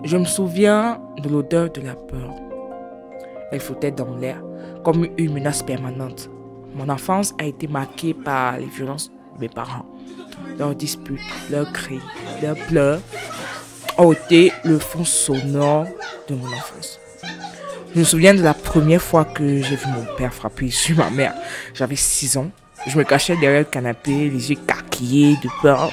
Je me souviens de l'odeur de la peur. Elle flottait dans l'air comme une menace permanente. Mon enfance a été marquée par les violences de mes parents. Leurs disputes, leurs cris, leurs pleurs ont été le fond sonore de mon enfance. Je me souviens de la première fois que j'ai vu mon père frapper sur ma mère. J'avais 6 ans. Je me cachais derrière le canapé, les yeux écarquillés de peur.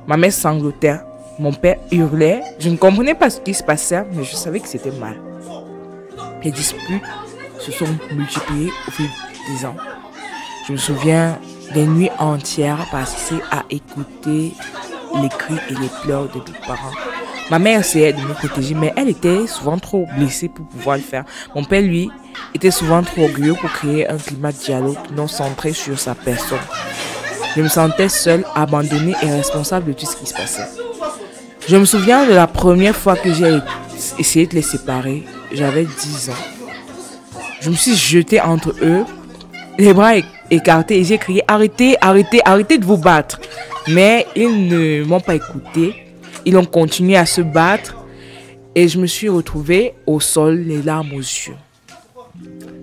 Ma mère sanglotait. Mon père hurlait. Je ne comprenais pas ce qui se passait, mais je savais que c'était mal. Les disputes se sont multipliées au fil des ans. Je me souviens des nuits entières passées à écouter les cris et les pleurs de mes parents. Ma mère essayait de me protéger, mais elle était souvent trop blessée pour pouvoir le faire. Mon père, lui, était souvent trop orgueilleux pour créer un climat de dialogue non centré sur sa personne. Je me sentais seule, abandonnée et responsable de tout ce qui se passait. Je me souviens de la première fois que j'ai essayé de les séparer. J'avais 10 ans. Je me suis jetée entre eux, les bras écartés, et j'ai crié « Arrêtez, arrêtez, arrêtez de vous battre !» Mais ils ne m'ont pas écouté. Ils ont continué à se battre et je me suis retrouvée au sol, les larmes aux yeux.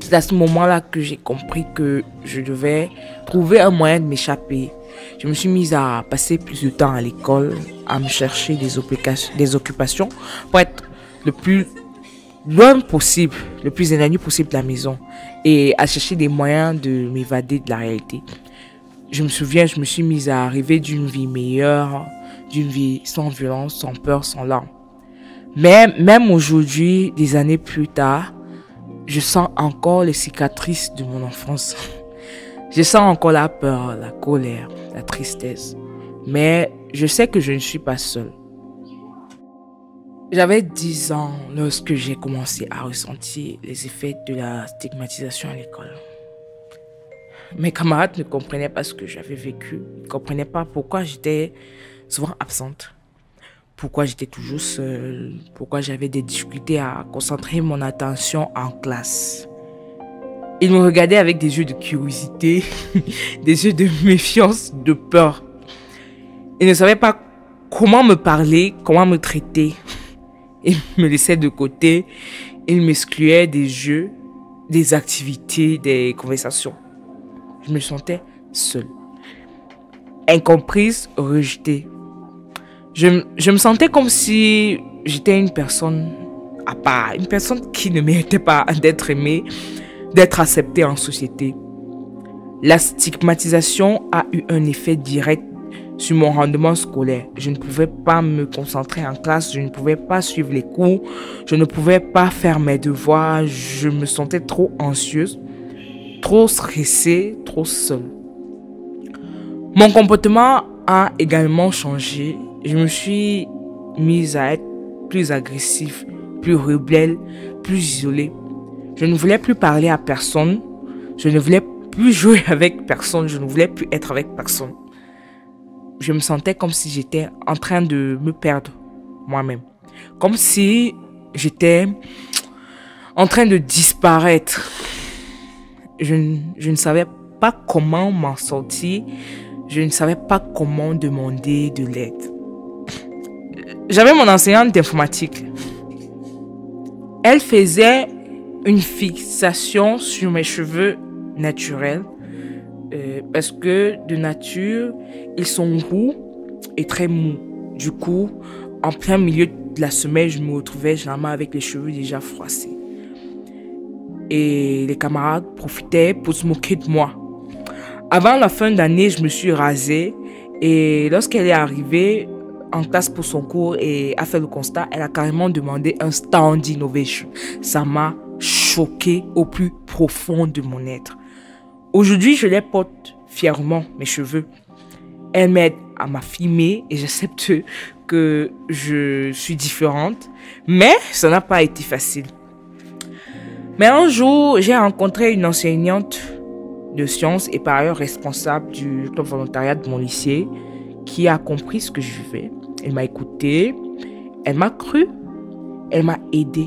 C'est à ce moment-là que j'ai compris que je devais trouver un moyen de m'échapper. Je me suis mise à passer plus de temps à l'école, à me chercher des occupations pour être le plus loin possible, le plus éloigné possible de la maison et à chercher des moyens de m'évader de la réalité. Je me souviens, je me suis mise à rêver d'une vie meilleure, d'une vie sans violence, sans peur, sans larmes. Mais même aujourd'hui, des années plus tard, je sens encore les cicatrices de mon enfance. Je sens encore la peur, la colère, la tristesse. Mais je sais que je ne suis pas seule. J'avais 10 ans lorsque j'ai commencé à ressentir les effets de la stigmatisation à l'école. Mes camarades ne comprenaient pas ce que j'avais vécu. Ils ne comprenaient pas pourquoi j'étais souvent absente. Pourquoi j'étais toujours seule. Pourquoi j'avais des difficultés à concentrer mon attention en classe. Ils me regardaient avec des yeux de curiosité, des yeux de méfiance, de peur. Ils ne savaient pas comment me parler, comment me traiter. Ils me laissaient de côté. Ils m'excluaient des jeux, des activités, des conversations. Je me sentais seule, incomprise, rejetée. Je me sentais comme si j'étais une personne à part, une personne qui ne méritait pas d'être aimée, d'être acceptée en société. La stigmatisation a eu un effet direct sur mon rendement scolaire. Je ne pouvais pas me concentrer en classe, je ne pouvais pas suivre les cours, je ne pouvais pas faire mes devoirs, je me sentais trop anxieuse, trop stressée, trop seule. Mon comportement a également changé. Je me suis mise à être plus agressive, plus rebelle, plus isolée. Je ne voulais plus parler à personne. Je ne voulais plus jouer avec personne. Je ne voulais plus être avec personne. Je me sentais comme si j'étais en train de me perdre moi-même. Comme si j'étais en train de disparaître. Je ne savais pas comment m'en sortir. Je ne savais pas comment demander de l'aide. J'avais mon enseignante d'informatique. Elle faisait une fixation sur mes cheveux naturels parce que de nature, ils sont roux et très mous. Du coup, en plein milieu de la semaine, je me retrouvais généralement avec les cheveux déjà froissés. Et les camarades profitaient pour se moquer de moi. Avant la fin d'année, je me suis rasée et lorsqu'elle est arrivée en classe pour son cours et a fait le constat, elle a carrément demandé un standing ovation. Ça m'a choquée au plus profond de mon être. Aujourd'hui, je les porte fièrement, mes cheveux. Elle m'aide à m'affirmer et j'accepte que je suis différente. Mais ça n'a pas été facile. Mais un jour, j'ai rencontré une enseignante de sciences et par ailleurs responsable du club volontariat de mon lycée qui a compris ce que je vivais. Elle m'a écouté, elle m'a cru, elle m'a aidé.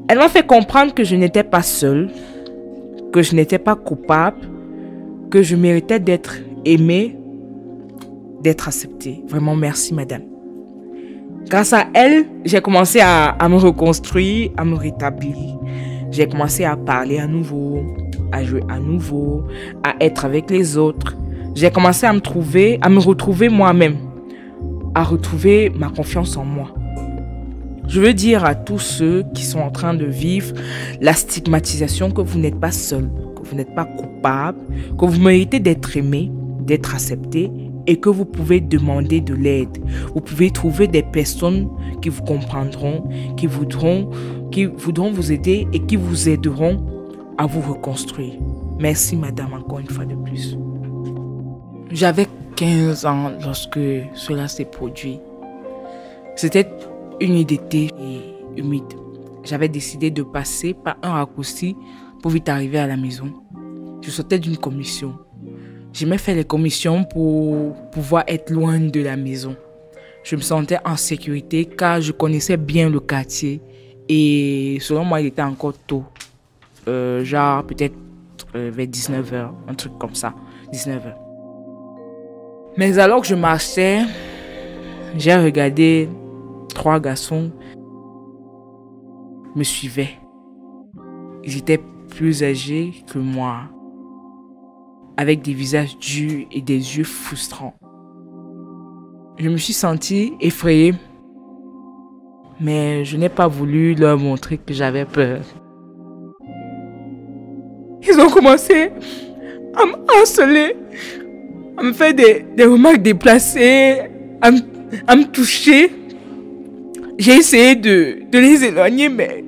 Elle m'a fait comprendre que je n'étais pas seule, que je n'étais pas coupable, que je méritais d'être aimée, d'être acceptée. Vraiment, merci madame. Grâce à elle, j'ai commencé à me reconstruire, à me rétablir. J'ai commencé à parler à nouveau, à jouer à nouveau, à être avec les autres. J'ai commencé à me retrouver moi-même, à retrouver ma confiance en moi. Je veux dire à tous ceux qui sont en train de vivre la stigmatisation que vous n'êtes pas seul, que vous n'êtes pas coupable, que vous méritez d'être aimé, d'être accepté et que vous pouvez demander de l'aide. Vous pouvez trouver des personnes qui vous comprendront, qui voudront vous aider et qui vous aideront à vous reconstruire. Merci madame encore une fois de plus. J'avais 15 ans lorsque cela s'est produit. C'était une nuit d'été humide. J'avais décidé de passer par un raccourci pour vite arriver à la maison. Je sortais d'une commission. J'aimais faire les commissions pour pouvoir être loin de la maison. Je me sentais en sécurité car je connaissais bien le quartier. Et selon moi, il était encore tôt. Genre peut-être vers 19h, un truc comme ça. 19h. Mais alors que je marchais, j'ai regardé 3 garçons me suivaient. Ils étaient plus âgés que moi, avec des visages durs et des yeux frustrants. Je me suis sentie effrayée, mais je n'ai pas voulu leur montrer que j'avais peur. Ils ont commencé à me harceler, à me faire des remarques déplacées, à me toucher. J'ai essayé de les éloigner, mais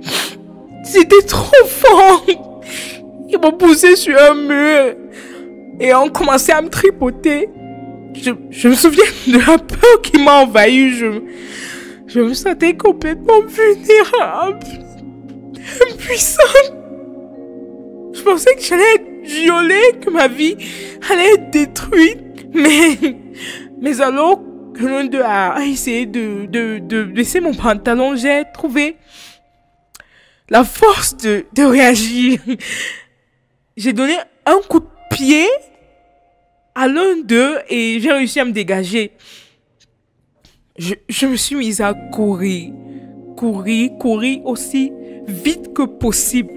c'était trop fort. Ils m'ont poussé sur un mur et ont commencé à me tripoter. Je me souviens de la peur qui m'a envahi. Je me sentais complètement vulnérable, impuissante. Je pensais que j'allais être violée, que ma vie allait être détruite. Mais alors, l'un d'eux a essayé de baisser mon pantalon. J'ai trouvé la force de réagir. J'ai donné un coup de pied à l'un d'eux et j'ai réussi à me dégager. Je me suis mise à courir aussi vite que possible,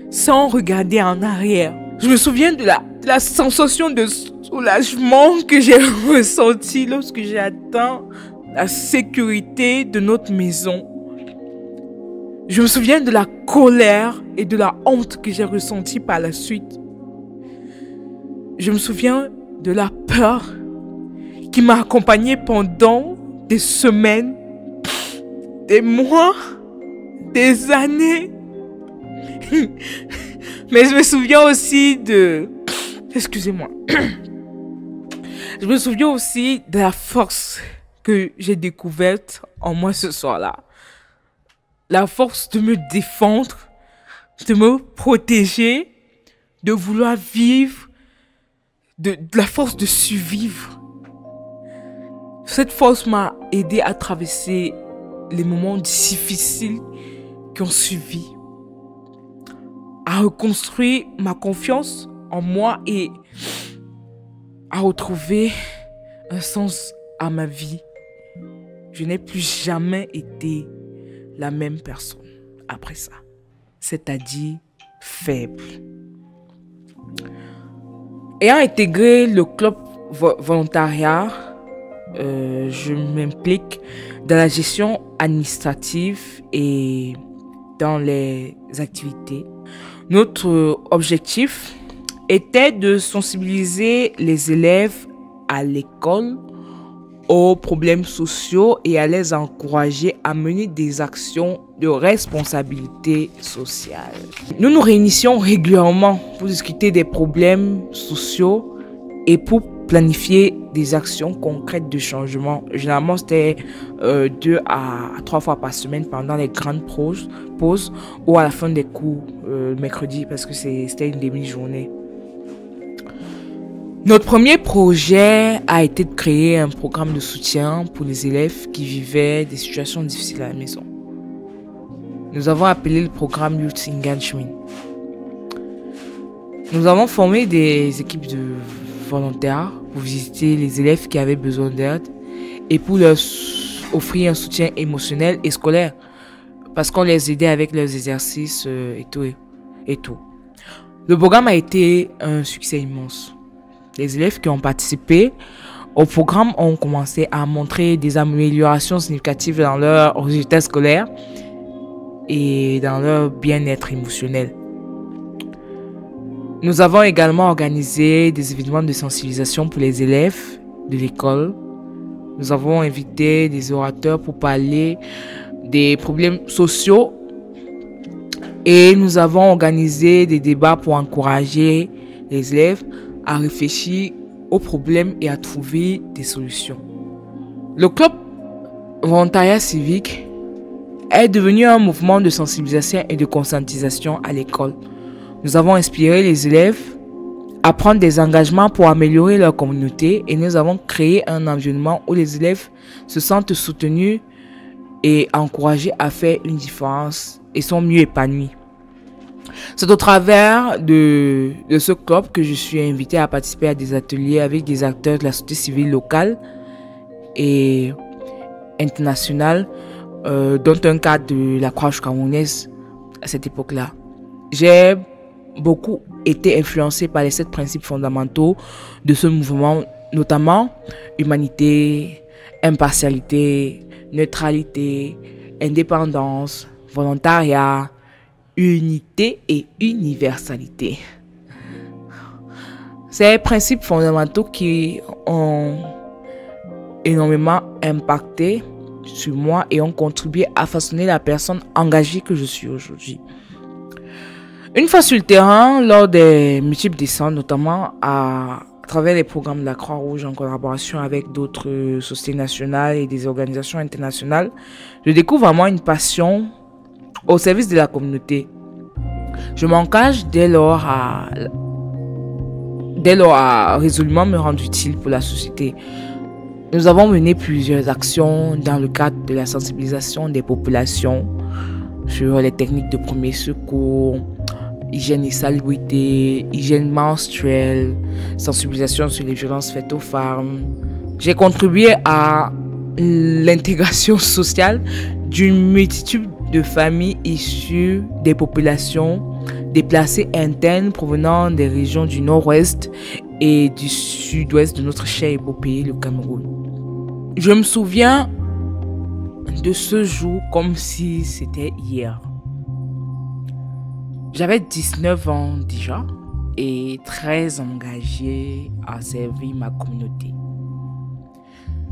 sans regarder en arrière. Je me souviens de la sensation de soulagement que j'ai ressenti lorsque j'ai atteint la sécurité de notre maison. Je me souviens de la colère et de la honte que j'ai ressentie par la suite. Je me souviens de la peur qui m'a accompagnée pendant des semaines, des mois, des années. Mais je me souviens aussi de... Excusez-moi. Je me souviens aussi de la force que j'ai découverte en moi ce soir-là. La force de me défendre, de me protéger, de vouloir vivre, de la force de survivre. Cette force m'a aidé à traverser les moments difficiles qui ont suivi, à reconstruire ma confiance en moi et à retrouver un sens à ma vie. Je n'ai plus jamais été la même personne après ça, c'est-à-dire faible. Ayant intégré le club volontariat, je m'implique dans la gestion administrative et dans les activités. Notre objectif était de sensibiliser les élèves à l'école aux problèmes sociaux et à les encourager à mener des actions de responsabilité sociale. Nous nous réunissions régulièrement pour discuter des problèmes sociaux et pour planifier des actions concrètes de changement. Généralement, c'était 2 à 3 fois par semaine pendant les grandes pauses ou à la fin des cours, mercredi, parce que c'était une demi-journée. Notre premier projet a été de créer un programme de soutien pour les élèves qui vivaient des situations difficiles à la maison. Nous avons appelé le programme Youth Engagement. Nous avons formé des équipes de volontaires pour visiter les élèves qui avaient besoin d'aide et pour leur offrir un soutien émotionnel et scolaire parce qu'on les aidait avec leurs exercices et tout. Le programme a été un succès immense. Les élèves qui ont participé au programme ont commencé à montrer des améliorations significatives dans leurs résultats scolaires et dans leur bien-être émotionnel. Nous avons également organisé des événements de sensibilisation pour les élèves de l'école. Nous avons invité des orateurs pour parler des problèmes sociaux et nous avons organisé des débats pour encourager les élèves à réfléchir aux problèmes et à trouver des solutions. Le club volontariat civique est devenu un mouvement de sensibilisation et de conscientisation à l'école. Nous avons inspiré les élèves à prendre des engagements pour améliorer leur communauté et nous avons créé un environnement où les élèves se sentent soutenus et encouragés à faire une différence et sont mieux épanouis. C'est au travers de ce club que je suis invitée à participer à des ateliers avec des acteurs de la société civile locale et internationale, dont un cadre de la Croix-Rouge camerounaise à cette époque-là. J'ai beaucoup été influencée par les 7 principes fondamentaux de ce mouvement, notamment humanité, impartialité, neutralité, indépendance, volontariat, unité et universalité. Ces principes fondamentaux qui ont énormément impacté sur moi et ont contribué à façonner la personne engagée que je suis aujourd'hui. Une fois sur le terrain, lors des multiples descentes, notamment à travers les programmes de la Croix-Rouge en collaboration avec d'autres sociétés nationales et des organisations internationales, je découvre vraiment une passion au service de la communauté. Je m'engage dès lors à résolument me rendre utile pour la société. Nous avons mené plusieurs actions dans le cadre de la sensibilisation des populations sur les techniques de premier secours, hygiène et salubrité, hygiène menstruelle, sensibilisation sur les violences faites aux femmes. J'ai contribué à l'intégration sociale d'une multitude de familles issues des populations déplacées internes provenant des régions du nord-ouest et du sud-ouest de notre cher et beau pays, le Cameroun. Je me souviens de ce jour comme si c'était hier. J'avais 19 ans déjà et très engagée à servir ma communauté.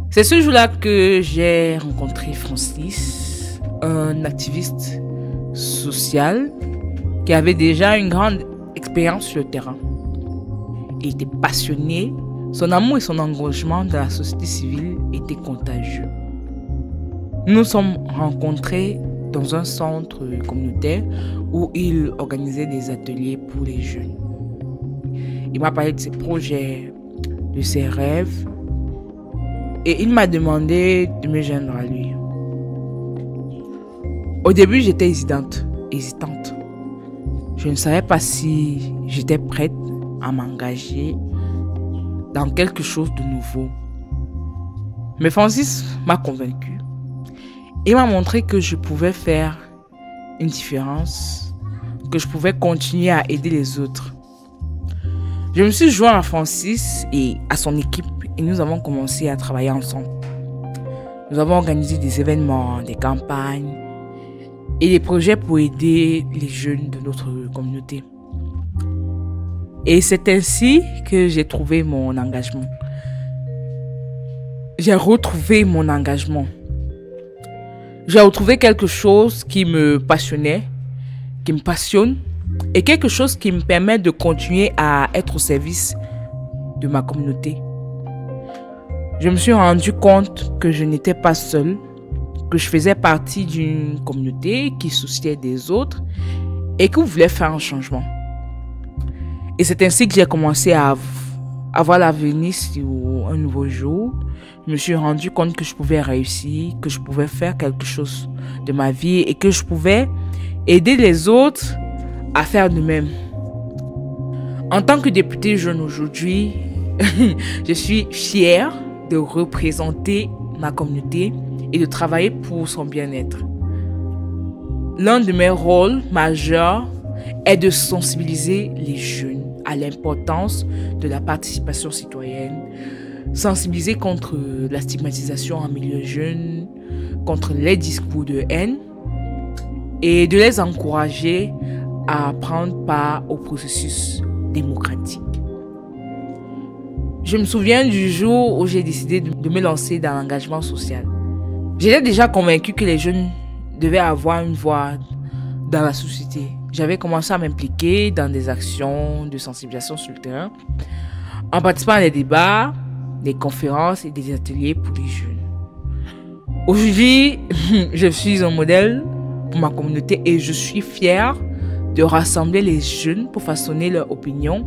C'est ce jour-là que j'ai rencontré Francis, un activiste social qui avait déjà une grande expérience sur le terrain. Il était passionné, son amour et son engagement dans la société civile étaient contagieux. Nous nous sommes rencontrés dans un centre communautaire où il organisait des ateliers pour les jeunes. Il m'a parlé de ses projets, de ses rêves et il m'a demandé de me joindre à lui. Au début, j'étais hésitante. Je ne savais pas si j'étais prête à m'engager dans quelque chose de nouveau. Mais Francis m'a convaincue. Il m'a montré que je pouvais faire une différence, que je pouvais continuer à aider les autres. Je me suis joint à Francis et à son équipe et nous avons commencé à travailler ensemble. Nous avons organisé des événements, des campagnes et des projets pour aider les jeunes de notre communauté. Et c'est ainsi que j'ai trouvé mon engagement. J'ai retrouvé mon engagement. J'ai retrouvé quelque chose qui me passionnait, qui me passionne et quelque chose qui me permet de continuer à être au service de ma communauté. Je me suis rendu compte que je n'étais pas seule, que je faisais partie d'une communauté qui souciait des autres et qui voulait faire un changement. Et c'est ainsi que j'ai commencé à avoir l'avenir sur un nouveau jour. Je me suis rendu compte que je pouvais réussir, que je pouvais faire quelque chose de ma vie et que je pouvais aider les autres à faire de même. En tant que députée jeune aujourd'hui, je suis fière de représenter ma communauté et de travailler pour son bien-être. L'un de mes rôles majeurs est de sensibiliser les jeunes à l'importance de la participation citoyenne, sensibiliser contre la stigmatisation en milieu jeune, contre les discours de haine et de les encourager à prendre part au processus démocratique. Je me souviens du jour où j'ai décidé de me lancer dans l'engagement social. J'étais déjà convaincue que les jeunes devaient avoir une voix dans la société. J'avais commencé à m'impliquer dans des actions de sensibilisation sur le terrain, en participant à des débats, des conférences et des ateliers pour les jeunes. Aujourd'hui, je suis un modèle pour ma communauté et je suis fière de rassembler les jeunes pour façonner leur opinion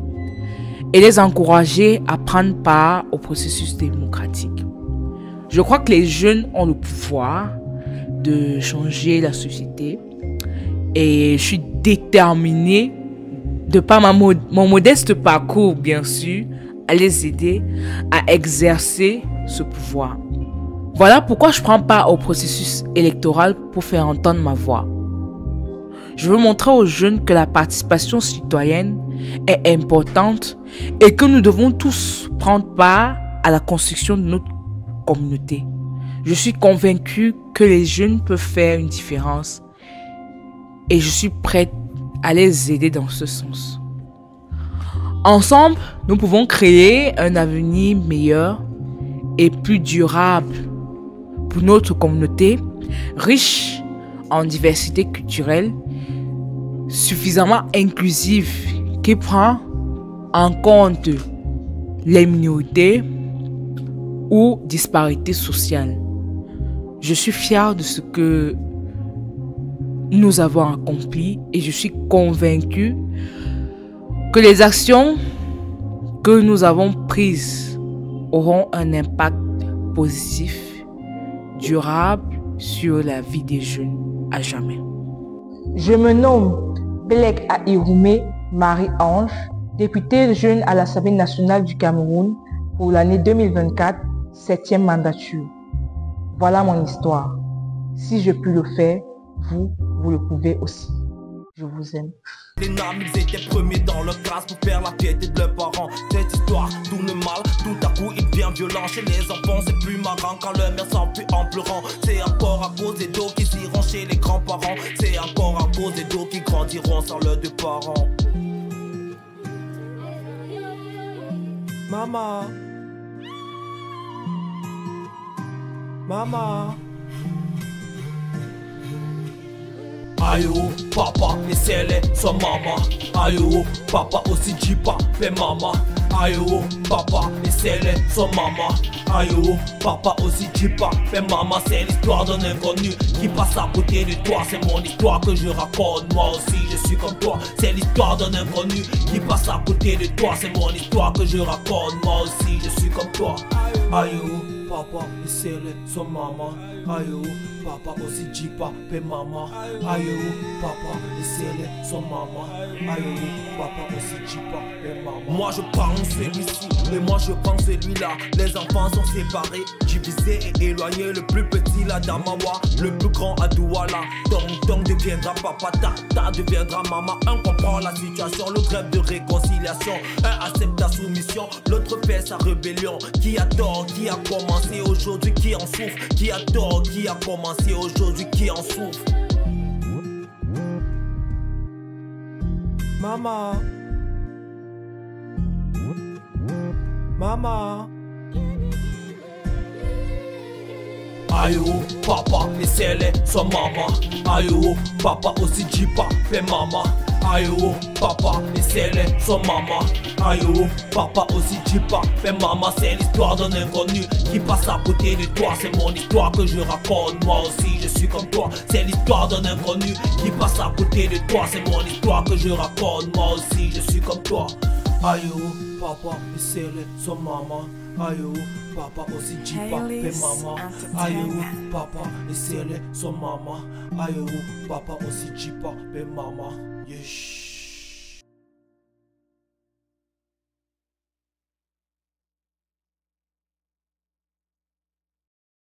et les encourager à prendre part au processus démocratique. Je crois que les jeunes ont le pouvoir de changer la société et je suis déterminée, de par mon modeste parcours bien sûr, à les aider à exercer ce pouvoir. Voilà pourquoi je prends part au processus électoral pour faire entendre ma voix. Je veux montrer aux jeunes que la participation citoyenne est importante et que nous devons tous prendre part à la construction de notre communauté. Je suis convaincue que les jeunes peuvent faire une différence et je suis prête à les aider dans ce sens. Ensemble, nous pouvons créer un avenir meilleur et plus durable pour notre communauté, riche en diversité culturelle, suffisamment inclusive, qui prend en compte les minorités ou disparités sociales. Je suis fière de ce que nous avons accompli et je suis convaincue que les actions que nous avons prises auront un impact positif, durable sur la vie des jeunes à jamais. Je me nomme Belek Aïroumé Marie-Ange, députée jeune à l'Assemblée nationale du Cameroun pour l'année 2024, 7e mandature. Voilà mon histoire. Si je puis le faire, vous le pouvez aussi. Je vous aime. Les names, ils étaient premiers dans leur classe pour faire la fierté de leurs parents. Cette histoire tourne mal, tout à coup il devient violent. Chez les enfants c'est plus marrant quand leur mère s'enfuit en pleurant. C'est encore à cause des dos qui s'iront chez les grands-parents. C'est encore à cause des dos qui grandiront sans leurs deux parents. Maman, maman. Aïe oh, papa, laissez-les, son maman. Aïe oh, papa aussi dit pas, fais maman. Aïe oh, papa, laissez-les, son maman. Aïe oh, papa aussi dit pas, fais maman. C'est l'histoire d'un inconnu qui passe à côté de toi. C'est mon histoire que je raconte, moi aussi je suis comme toi. C'est l'histoire d'un inconnu qui passe à côté de toi. C'est mon histoire que je raconte, moi aussi je suis comme toi. Aïe oh, papa, laissez-les, son maman. Aïe oh, papa aussi dit pas, fais maman. Aïe oh, papa, laissez-les, son maman. Aïe oh, papa aussi dit pas, fais maman. Moi je prends celui-ci, et moi je prends celui-là. Les enfants sont séparés, divisés et éloignés. Le plus petit là d'Amawa, le plus grand à Douala. Tong deviendra papa, ta deviendra maman. Un comprend la situation, l'autre rêve de réconciliation. Un accepte la soumission, l'autre fait sa rébellion. Qui a tort, qui a commencé aujourd'hui, qui en souffre. Qui a tort, qui a commencé aujourd'hui, qui en souffre. Maman, maman. Aïe oh, papa, laissez-les, son maman. Aïe oh, papa aussi dit pas, fais maman. Aïe oh, papa, laissez-les, son maman. Aïe oh, papa aussi dit pas, fais maman. C'est l'histoire d'un inconnu qui passe à côté de toi. C'est mon histoire que je raconte, moi aussi je suis comme toi. C'est l'histoire d'un inconnu qui passe à côté de toi. C'est mon histoire que je raconte, moi aussi je suis comme toi. Aïe oh, papa, laissez-les, son maman. Aïe oh, papa aussi dit pas, fais maman. Aïe oh, papa, laissez-les, son maman. Aïe oh, papa aussi dit pas, fais maman. Yesh.